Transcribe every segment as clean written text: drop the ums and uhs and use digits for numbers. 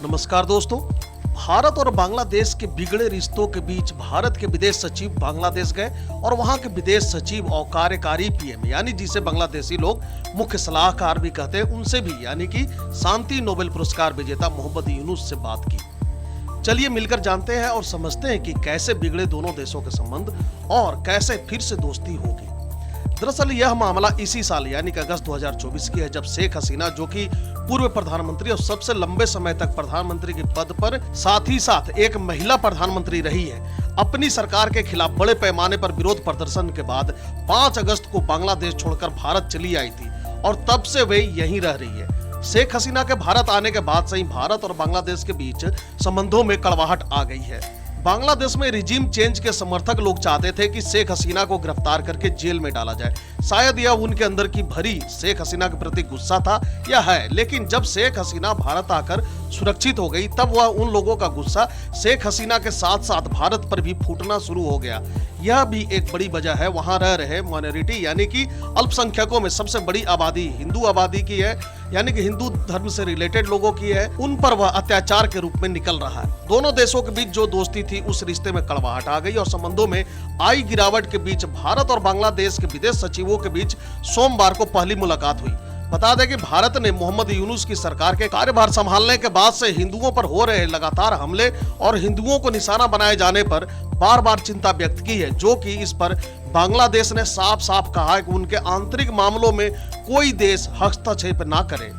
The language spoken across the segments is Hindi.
नमस्कार दोस्तों। भारत और बांग्लादेश के बिगड़े रिश्तों के बीच भारत के विदेश सचिव बांग्लादेश गए और वहां के विदेश सचिव और कार्यकारी पीएम यानी जिसे बांग्लादेशी लोग मुख्य सलाहकार भी कहते हैं, उनसे भी यानी कि शांति नोबेल पुरस्कार विजेता मोहम्मद यूनुस से बात की। चलिए मिलकर जानते हैं और समझते हैं कि कैसे बिगड़े दोनों देशों के संबंध और कैसे फिर से दोस्ती होगी। दरअसल यह मामला इसी साल यानी कि अगस्त 2024 की है, जब शेख हसीना जो कि पूर्व प्रधानमंत्री और सबसे लंबे समय तक प्रधानमंत्री के पद पर साथ ही साथ एक महिला प्रधानमंत्री रही है, अपनी सरकार के खिलाफ बड़े पैमाने पर विरोध प्रदर्शन के बाद 5 अगस्त को बांग्लादेश छोड़कर भारत चली आई थी और तब से वे यहीं रह रही है। शेख हसीना के भारत आने के बाद से ही भारत और बांग्लादेश के बीच संबंधों में कड़वाहट आ गई है। बांग्लादेश में रिजीम चेंज के समर्थक लोग चाहते थे कि शेख हसीना को गिरफ्तार करके जेल में डाला जाए। शायद यह उनके अंदर की भरी शेख हसीना के प्रति गुस्सा था या है, लेकिन जब शेख हसीना भारत आकर सुरक्षित हो गई तब वह उन लोगों का गुस्सा शेख हसीना के साथ साथ भारत पर भी फूटना शुरू हो गया। यह भी एक बड़ी वजह है, वहां रह रहे माइनॉरिटी यानी कि अल्पसंख्यकों में सबसे बड़ी आबादी हिंदू आबादी की है, यानी कि हिंदू धर्म से रिलेटेड लोगों की है, उन पर वह अत्याचार के रूप में निकल रहा है। दोनों देशों के बीच जो दोस्ती थी उस रिश्ते में कड़वाहट आ गई और संबंधों में आई गिरावट के बीच भारत और बांग्लादेश के विदेश सचिवों के बीच सोमवार को पहली मुलाकात हुई। बता दें कि भारत ने मोहम्मद यूनुस की सरकार के कार्यभार संभालने के बाद से हिंदुओं पर हो रहे लगातार हमले और हिंदुओं को निशाना बनाए जाने पर बार बार चिंता व्यक्त की है, जो कि इस पर बांग्लादेश ने साफ साफ कहा है कि उनके आंतरिक मामलों में कोई देश हस्तक्षेप ना करे।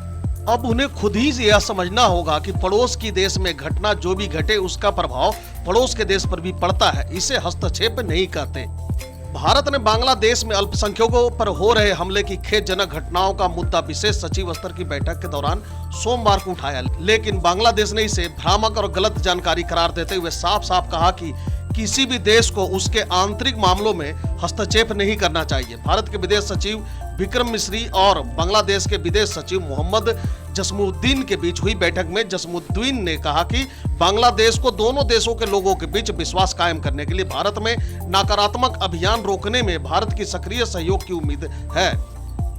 अब उन्हें खुद ही यह समझना होगा कि पड़ोस की देश में घटना जो भी घटे उसका प्रभाव पड़ोस के देश पर भी पड़ता है, इसे हस्तक्षेप नहीं करते। भारत ने बांग्लादेश में अल्पसंख्यकों पर हो रहे हमले की खेदजनक घटनाओं का मुद्दा विशेष सचिव स्तर की बैठक के दौरान सोमवार को उठाया, लेकिन बांग्लादेश ने इसे भ्रामक और गलत जानकारी करार देते हुए साफ साफ कहा कि किसी भी देश को उसके आंतरिक मामलों में हस्तक्षेप नहीं करना चाहिए। भारत के विदेश सचिव विक्रम मिस्री और बांग्लादेश के विदेश सचिव मोहम्मद जसमुद्दीन के बीच हुई बैठक में जसमुद्दीन ने कहा कि बांग्लादेश को दोनों देशों के लोगों के बीच विश्वास कायम करने के लिए भारत में नकारात्मक अभियान रोकने में भारत की सक्रिय सहयोग की उम्मीद है।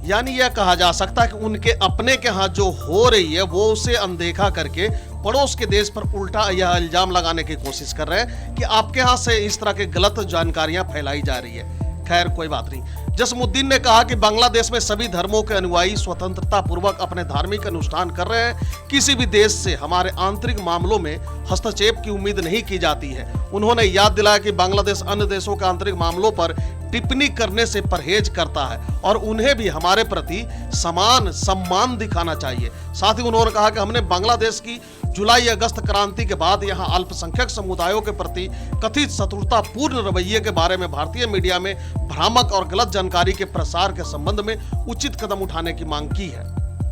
यानी यह कहा जा सकता है कि उनके अपने के यहाँ जो हो रही है वो उसे अनदेखा करके पड़ोस के देश पर उल्टा यह इल्जाम लगाने की कोशिश कर रहे हैं कि आपके यहाँ से इस तरह की गलत जानकारियां फैलाई जा रही है। खैर कोई बात नहीं। जसमुद्दीन ने कहा कि बांग्लादेश में सभी धर्मों के अनुयायी स्वतंत्रता पूर्वक अपने धार्मिक अनुष्ठान कर रहे हैं, किसी भी देश से हमारे आंतरिक मामलों में हस्तक्षेप की उम्मीद नहीं की जाती है। उन्होंने याद दिलाया कि बांग्लादेश अन्य देशों के आंतरिक मामलों पर टिप्पणी करने से परहेज करता है और उन्हें भी हमारे प्रति समान सम्मान दिखाना चाहिए। साथ ही उन्होंने कहा कि हमने बांग्लादेश की जुलाई अगस्त क्रांति के बाद यहां अल्पसंख्यक समुदायों के प्रति कथित शत्रुतापूर्ण रवैये के बारे में भारतीय मीडिया में भ्रामक और गलत जानकारी के प्रसार के संबंध में उचित कदम उठाने की मांग की है।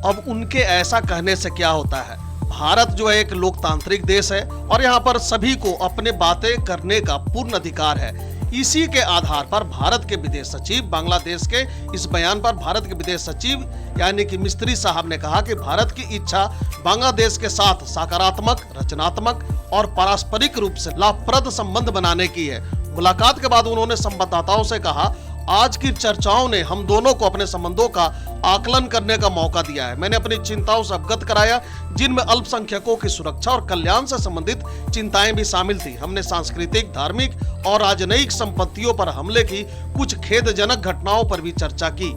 अब उनके ऐसा कहने से क्या होता है? भारत जो है एक लोकतांत्रिक देश है और यहाँ पर सभी को अपने बातें करने का पूर्ण अधिकार है। इसी के आधार पर भारत के विदेश सचिव बांग्लादेश के इस बयान पर भारत के विदेश सचिव यानी कि मिस्त्री साहब ने कहा कि भारत की इच्छा बांग्लादेश के साथ सकारात्मक, रचनात्मक और पारस्परिक रूप से लाभप्रद संबंध बनाने की है। मुलाकात के बाद उन्होंने संवाददाताओं से कहा, आज की चर्चाओं ने हम दोनों को अपने संबंधों का आकलन करने का मौका दिया है। मैंने अपनी चिंताओं से अवगत कराया, जिनमें अल्पसंख्यकों की सुरक्षा और कल्याण से संबंधित चिंताएं भी शामिल थी। हमने सांस्कृतिक, धार्मिक और राजनयिक संपत्तियों पर हमले की कुछ खेदजनक घटनाओं पर भी चर्चा की।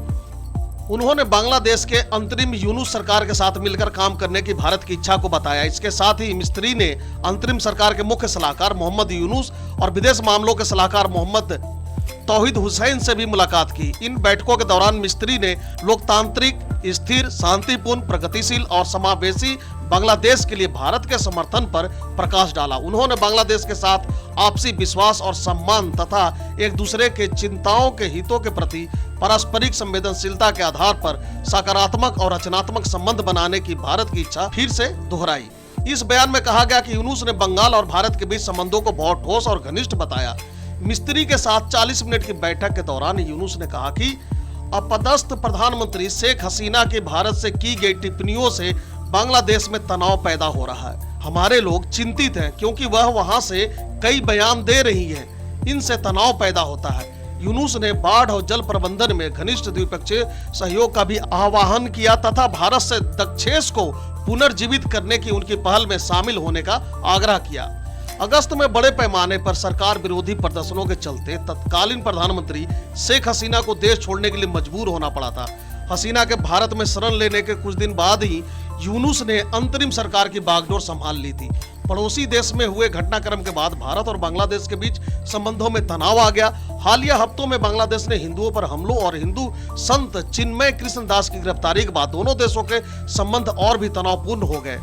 उन्होंने बांग्लादेश के अंतरिम यूनुस सरकार के साथ मिलकर काम करने की भारत की इच्छा को बताया। इसके साथ ही मिस्त्री ने अंतरिम सरकार के मुख्य सलाहकार मोहम्मद यूनुस और विदेश मामलों के सलाहकार मोहम्मद तौहीद हुसैन से भी मुलाकात की। इन बैठकों के दौरान मिस्त्री ने लोकतांत्रिक, स्थिर, शांतिपूर्ण, प्रगतिशील और समावेशी बांग्लादेश के लिए भारत के समर्थन पर प्रकाश डाला। उन्होंने बांग्लादेश के साथ आपसी विश्वास और सम्मान तथा एक दूसरे के चिंताओं के हितों के प्रति पारस्परिक संवेदनशीलता के आधार पर सकारात्मक और रचनात्मक संबंध बनाने की भारत की इच्छा फिर से दोहराई। इस बयान में कहा गया कि यूनुस ने बंगाल और भारत के बीच संबंधों को बहुत ठोस और घनिष्ठ बताया। मिस्त्री के साथ 40 मिनट की बैठक के दौरान यूनुस ने कहा कि अपदस्थ प्रधानमंत्री शेख हसीना के भारत से की गई टिप्पणियों से बांग्लादेश में तनाव पैदा हो रहा है। हमारे लोग चिंतित हैं क्योंकि वह वहां से कई बयान दे रही है, इनसे तनाव पैदा होता है। यूनुस ने बाढ़ और जल प्रबंधन में घनिष्ठ द्विपक्षीय सहयोग का भी आह्वान किया तथा भारत से दक्षेश को पुनर्जीवित करने की उनकी पहल में शामिल होने का आग्रह किया। अगस्त में बड़े पैमाने पर सरकार विरोधी प्रदर्शनों के चलते तत्कालीन प्रधानमंत्री शेख हसीना को देश छोड़ने के लिए मजबूर होना पड़ा था। हसीना के भारत में शरण लेने के कुछ दिन बाद ही यूनुस ने अंतरिम सरकार की बागडोर संभाल ली थी। पड़ोसी देश में हुए घटनाक्रम के बाद भारत और बांग्लादेश के बीच संबंधों में तनाव आ गया। हालिया हफ्तों में बांग्लादेश ने हिंदुओं पर हमलों और हिंदू संत चिन्मय कृष्ण दास की गिरफ्तारी के बाद दोनों देशों के संबंध और भी तनावपूर्ण हो गए।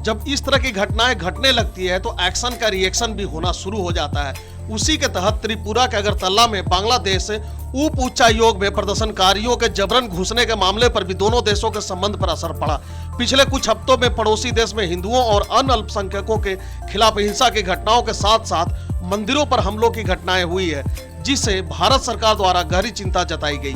जब इस तरह की घटनाएं घटने लगती है तो एक्शन का रिएक्शन भी होना शुरू हो जाता है। उसी के तहत त्रिपुरा के अगरतला में बांग्लादेश उप उच्चायोग में प्रदर्शनकारियों के जबरन घुसने के मामले पर भी दोनों देशों के संबंध पर असर पड़ा। पिछले कुछ हफ्तों में पड़ोसी देश में हिंदुओं और अन्य अल्पसंख्यकों के खिलाफ हिंसा की घटनाओं के साथ साथ मंदिरों पर हमलों की घटनाएं हुई है, जिसे भारत सरकार द्वारा गहरी चिंता जताई गई।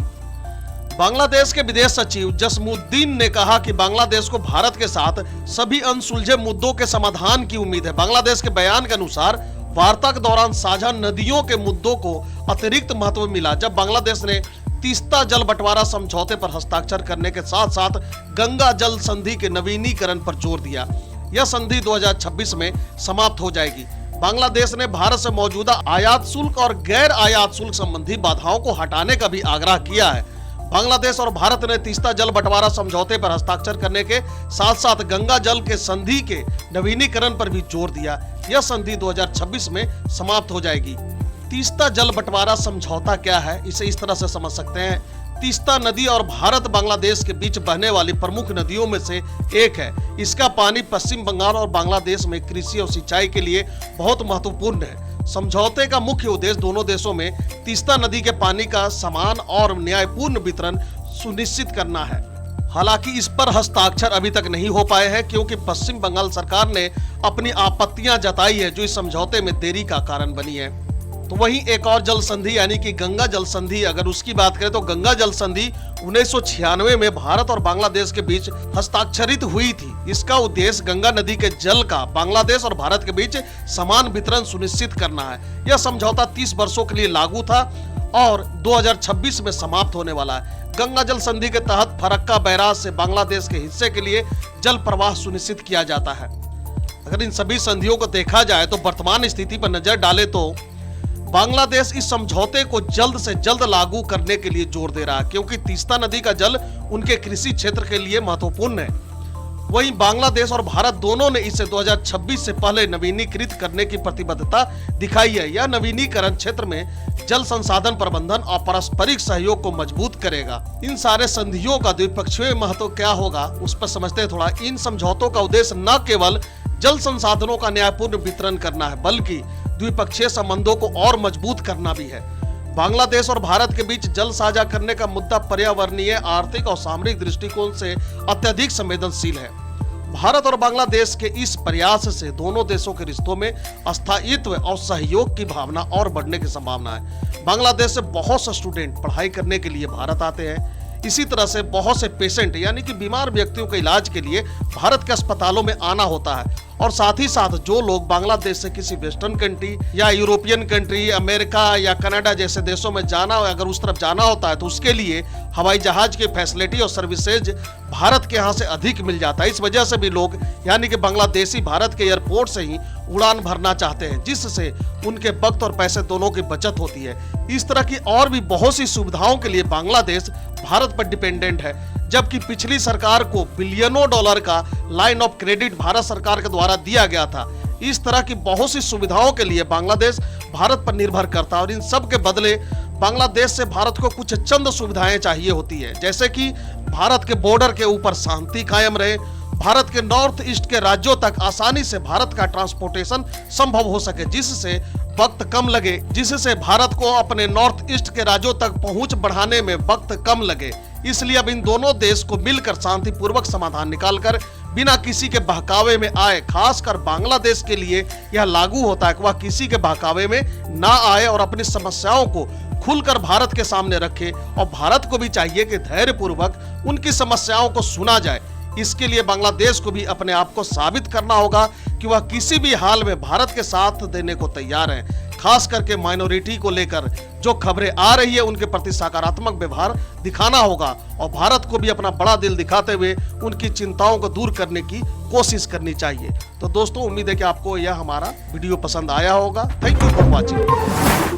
बांग्लादेश के विदेश सचिव जसमुद्दीन ने कहा कि बांग्लादेश को भारत के साथ सभी अनसुलझे मुद्दों के समाधान की उम्मीद है। बांग्लादेश के बयान के अनुसार वार्ता के दौरान साझा नदियों के मुद्दों को अतिरिक्त महत्व मिला जब बांग्लादेश ने तीस्ता जल बंटवारा समझौते पर हस्ताक्षर करने के साथ साथ गंगा जल संधि के नवीनीकरण पर जोर दिया। यह संधि 2026 में समाप्त हो जाएगी। बांग्लादेश ने भारत से मौजूदा आयात शुल्क और गैर आयात शुल्क संबंधी बाधाओं को हटाने का भी आग्रह किया है। बांग्लादेश और भारत ने तीस्ता जल बंटवारा समझौते पर हस्ताक्षर करने के साथ साथ गंगा जल के संधि के नवीनीकरण पर भी जोर दिया। यह संधि 2026 में समाप्त हो जाएगी। तीस्ता जल बंटवारा समझौता क्या है, इसे इस तरह से समझ सकते हैं। तीस्ता नदी और भारत बांग्लादेश के बीच बहने वाली प्रमुख नदियों में से एक है। इसका पानी पश्चिम बंगाल और बांग्लादेश में कृषि और सिंचाई के लिए बहुत महत्वपूर्ण है। समझौते का मुख्य उद्देश्य दोनों देशों में तीस्ता नदी के पानी का समान और न्यायपूर्ण वितरण सुनिश्चित करना है। हालांकि इस पर हस्ताक्षर अभी तक नहीं हो पाए हैं क्योंकि पश्चिम बंगाल सरकार ने अपनी आपत्तियां जताई है जो इस समझौते में देरी का कारण बनी है। तो वहीं एक और जल संधि यानी कि गंगा जल संधि, अगर उसकी बात करें तो गंगा जल संधि 1996 में भारत और बांग्लादेश के बीच हस्ताक्षरित हुई थी। इसका उद्देश्य गंगा नदी के जल का बांग्लादेश और भारत के बीच समान वितरण सुनिश्चित करना है। यह समझौता 30 वर्षों के लिए लागू था और 2026 में समाप्त होने वाला है। गंगा जल संधि के तहत फरक्का बैराज से बांग्लादेश के हिस्से के लिए जल प्रवाह सुनिश्चित किया जाता है। अगर इन सभी संधियों को देखा जाए तो वर्तमान स्थिति पर नजर डाले तो बांग्लादेश इस समझौते को जल्द से जल्द लागू करने के लिए जोर दे रहा है क्योंकि तीस्ता नदी का जल उनके कृषि क्षेत्र के लिए महत्वपूर्ण है। वहीं बांग्लादेश और भारत दोनों ने इसे 2026 से पहले नवीनीकृत करने की प्रतिबद्धता दिखाई है। यह नवीनीकरण क्षेत्र में जल संसाधन प्रबंधन और पारस्परिक सहयोग को मजबूत करेगा। इन सारे संधियों का द्विपक्षीय महत्व क्या होगा उस पर समझते हैं थोड़ा। इन समझौतों का उद्देश्य न केवल जल संसाधनों का न्यायपूर्ण वितरण करना है बल्कि द्विपक्षीय संबंधों को और मजबूत करना भी है। बांग्लादेश और भारत के बीच जल साझा करने का मुद्दा पर्यावरणीय, आर्थिक और सामरिक दृष्टिकोण से अत्यधिक संवेदनशील है। भारत और बांग्लादेश के इस प्रयास से दोनों देशों के रिश्तों में स्थायित्व और सहयोग की भावना और बढ़ने की संभावना है। बांग्लादेश से बहुत से स्टूडेंट पढ़ाई करने के लिए भारत आते हैं। इसी तरह से बहुत से पेशेंट यानी कि बीमार व्यक्तियों के इलाज के लिए भारत के अस्पतालों में आना होता है। और साथ ही साथ जो लोग बांग्लादेश से किसी वेस्टर्न कंट्री या यूरोपियन कंट्री, अमेरिका या कनाडा जैसे देशों में जाना, अगर उस तरफ जाना होता है तो उसके लिए हवाई जहाज की फैसिलिटी और सर्विसेज भारत के यहाँ से अधिक मिल जाता है। इस वजह से भी लोग यानी कि बांग्लादेशी भारत के एयरपोर्ट से ही उड़ान भरना चाहते हैं, जिससे उनके वक्त और पैसे दोनों की बचत होती है। इस तरह की और भी बहुत सी सुविधाओं के लिए बांग्लादेश भारत पर डिपेंडेंट है, जबकि पिछली सरकार को बिलियनों डॉलर का लाइन ऑफ क्रेडिट भारत सरकार के द्वारा दिया गया था। इस तरह की बहुत सी सुविधाओं के लिए बांग्लादेश भारत पर निर्भर करता है और इन सब के बदले बांग्लादेश से भारत को कुछ चंद सुविधाएं चाहिए होती है, जैसे कि भारत के बॉर्डर के ऊपर शांति कायम रहे, भारत के नॉर्थ ईस्ट के राज्यों तक आसानी से भारत का ट्रांसपोर्टेशन संभव हो सके, जिससे वक्त कम लगे, जिससे भारत को अपने नॉर्थ ईस्ट के राज्यों तक पहुंच बढ़ाने में वक्त कम लगे। इसलिए अब इन दोनों देश को मिलकर शांतिपूर्वक समाधान निकालकर बिना किसी के बहकावे में आए, खासकर बांग्लादेश के लिए यह लागू होता है कि वह किसी के बहकावे में ना आए और अपनी समस्याओं को खुलकर भारत के सामने रखे और भारत को भी चाहिए कि धैर्यपूर्वक उनकी समस्याओं को सुना जाए। इसके लिए बांग्लादेश को भी अपने आप को साबित करना होगा कि वह किसी भी हाल में भारत के साथ देने को तैयार है। खास करके माइनॉरिटी को लेकर जो खबरें आ रही है उनके प्रति सकारात्मक व्यवहार दिखाना होगा और भारत को भी अपना बड़ा दिल दिखाते हुए उनकी चिंताओं को दूर करने की कोशिश करनी चाहिए। तो दोस्तों, उम्मीद है कि आपको यह हमारा वीडियो पसंद आया होगा। Thank you for watching.